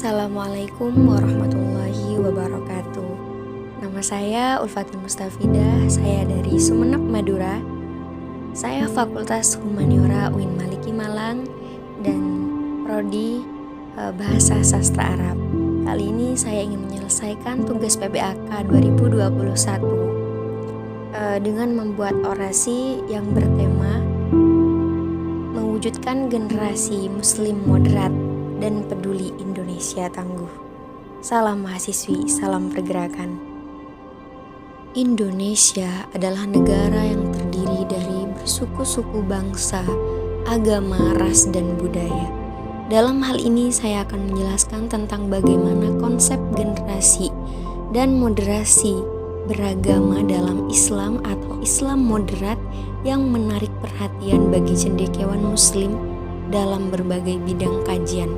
Assalamualaikum warahmatullahi wabarakatuh. Nama saya Ulfatul Mustafidah, saya dari Sumeneb, Madura. Saya Fakultas Humaniora UIN Maliki Malang dan Prodi Bahasa Sastra Arab. Kali ini saya ingin menyelesaikan tugas PBAK 2021 dengan membuat orasi yang bertema mewujudkan generasi muslim moderat dan peduli Indonesia tangguh. Salam mahasiswi, salam pergerakan. Indonesia adalah negara yang terdiri dari bersuku-suku bangsa, agama, ras, dan budaya. Dalam hal ini saya akan menjelaskan tentang bagaimana konsep generasi dan moderasi beragama dalam Islam atau Islam moderat yang menarik perhatian bagi cendekiawan muslim dalam berbagai bidang kajian.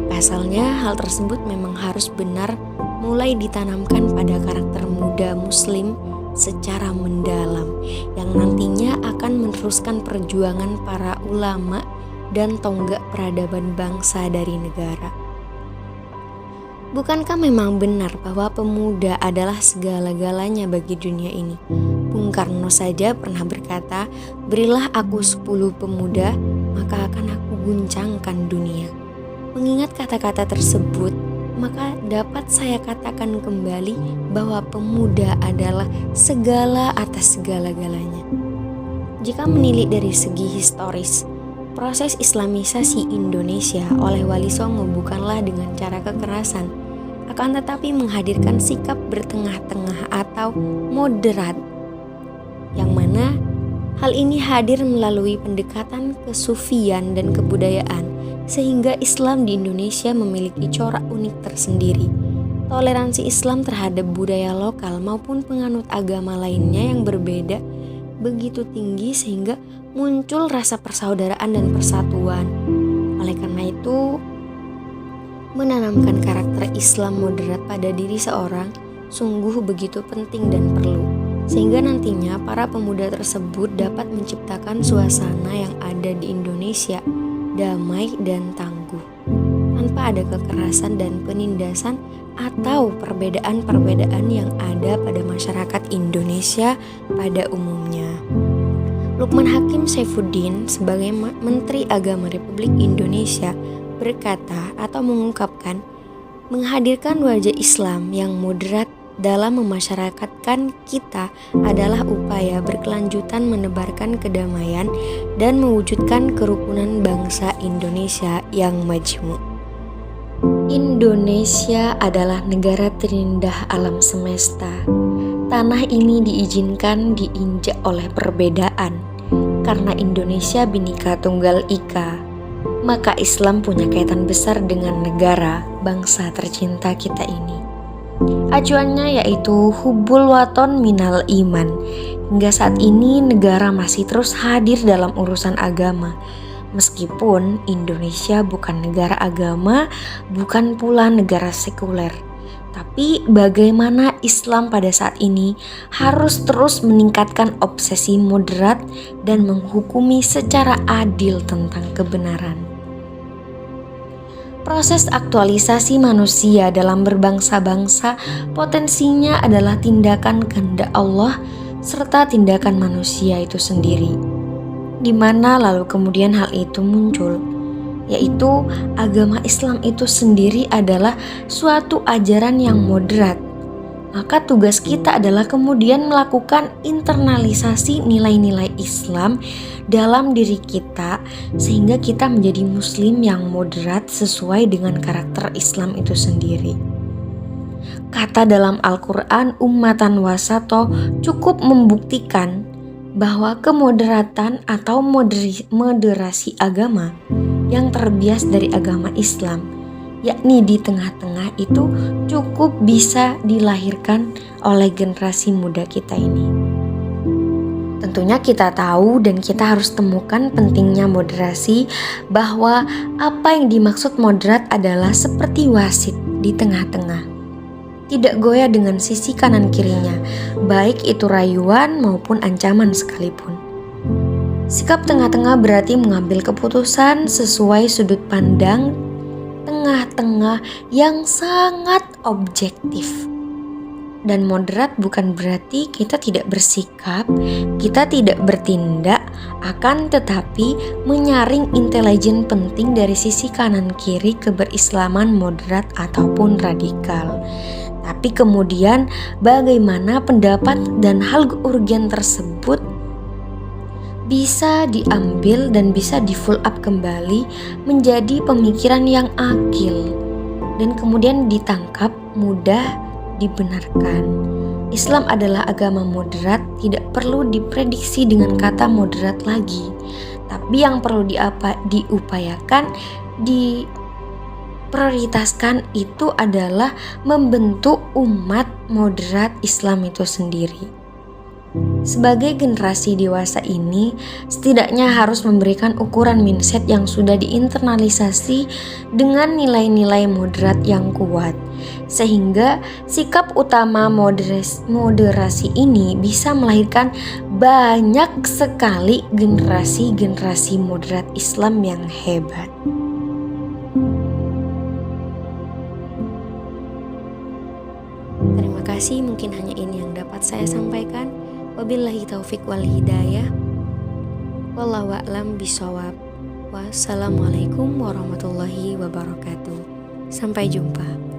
Pasalnya, hal tersebut memang harus benar mulai ditanamkan pada karakter muda muslim secara mendalam yang nantinya akan meneruskan perjuangan para ulama dan tonggak peradaban bangsa dari negara. Bukankah memang benar bahwa pemuda adalah segala-galanya bagi dunia ini? Bung Karno saja pernah berkata, "Berilah aku 10 pemuda, maka akan aku guncangkan dunia." Mengingat kata-kata tersebut, maka dapat saya katakan kembali bahwa pemuda adalah segala atas segala-galanya. Jika menilik dari segi historis, proses Islamisasi Indonesia oleh Wali Songo bukanlah dengan cara kekerasan, akan tetapi menghadirkan sikap bertengah-tengah atau moderat, yang mana hal ini hadir melalui pendekatan kesufian dan kebudayaan, sehingga Islam di Indonesia memiliki corak unik tersendiri. Toleransi Islam terhadap budaya lokal maupun penganut agama lainnya yang berbeda begitu tinggi sehingga muncul rasa persaudaraan dan persatuan. Oleh karena itu, menanamkan karakter Islam moderat pada diri seorang sungguh begitu penting dan perlu, sehingga nantinya para pemuda tersebut dapat menciptakan suasana yang ada di Indonesia damai dan tangguh, tanpa ada kekerasan dan penindasan atau perbedaan-perbedaan yang ada pada masyarakat Indonesia pada umumnya. Lukman Hakim Saifuddin sebagai Menteri Agama Republik Indonesia berkata atau mengungkapkan, menghadirkan wajah Islam yang moderat dalam memasyarakatkan kita adalah upaya berkelanjutan menebarkan kedamaian dan mewujudkan kerukunan bangsa Indonesia yang majmuk. Indonesia adalah negara terindah alam semesta. Tanah ini diizinkan diinjak oleh perbedaan. Karena Indonesia Bhinneka Tunggal Ika, maka Islam punya kaitan besar dengan negara, bangsa tercinta kita ini. Acuannya yaitu Hubbul Waton Minal Iman. Hingga saat ini negara masih terus hadir dalam urusan agama. Meskipun Indonesia bukan negara agama, bukan pula negara sekuler. Tapi bagaimana Islam pada saat ini harus terus meningkatkan obsesi moderat dan menghukumi secara adil tentang kebenaran. Proses aktualisasi manusia dalam berbangsa-bangsa potensinya adalah tindakan kehendak Allah serta tindakan manusia itu sendiri. Di mana lalu kemudian hal itu muncul, yaitu agama Islam itu sendiri adalah suatu ajaran yang moderat. Maka tugas kita adalah kemudian melakukan internalisasi nilai-nilai Islam dalam diri kita sehingga kita menjadi muslim yang moderat sesuai dengan karakter Islam itu sendiri. Kata dalam Al-Quran ummatan wasato cukup membuktikan bahwa kemoderatan atau moderasi agama yang terbias dari agama Islam, yakni di tengah-tengah, itu cukup bisa dilahirkan oleh generasi muda kita ini. Tentunya kita tahu dan kita harus temukan pentingnya moderasi, bahwa apa yang dimaksud moderat adalah seperti wasit di tengah-tengah. Tidak goyah dengan sisi kanan kirinya, baik itu rayuan maupun ancaman sekalipun. Sikap tengah-tengah berarti mengambil keputusan sesuai sudut pandang tengah-tengah yang sangat objektif. Dan moderat bukan berarti kita tidak bersikap, kita tidak bertindak, akan tetapi menyaring intelijen penting dari sisi kanan kiri keberislaman moderat ataupun radikal. Tapi kemudian bagaimana pendapat dan hal urgen tersebut bisa diambil dan bisa di full up kembali menjadi pemikiran yang akil dan kemudian ditangkap, mudah dibenarkan. Islam adalah agama moderat, tidak perlu diprediksi dengan kata moderat lagi. Tapi yang perlu diupayakan, diprioritaskan itu adalah membentuk umat moderat Islam itu sendiri. Sebagai generasi dewasa ini, setidaknya harus memberikan ukuran mindset yang sudah diinternalisasi dengan nilai-nilai moderat yang kuat, sehingga sikap utama moderasi ini bisa melahirkan banyak sekali generasi-generasi moderat Islam yang hebat. Terima kasih, mungkin hanya ini yang dapat saya sampaikan. Wabillahi taufik wal hidayah. Wallahu a'lam bishawab. Wassalamualaikum warahmatullahi wabarakatuh. Sampai jumpa.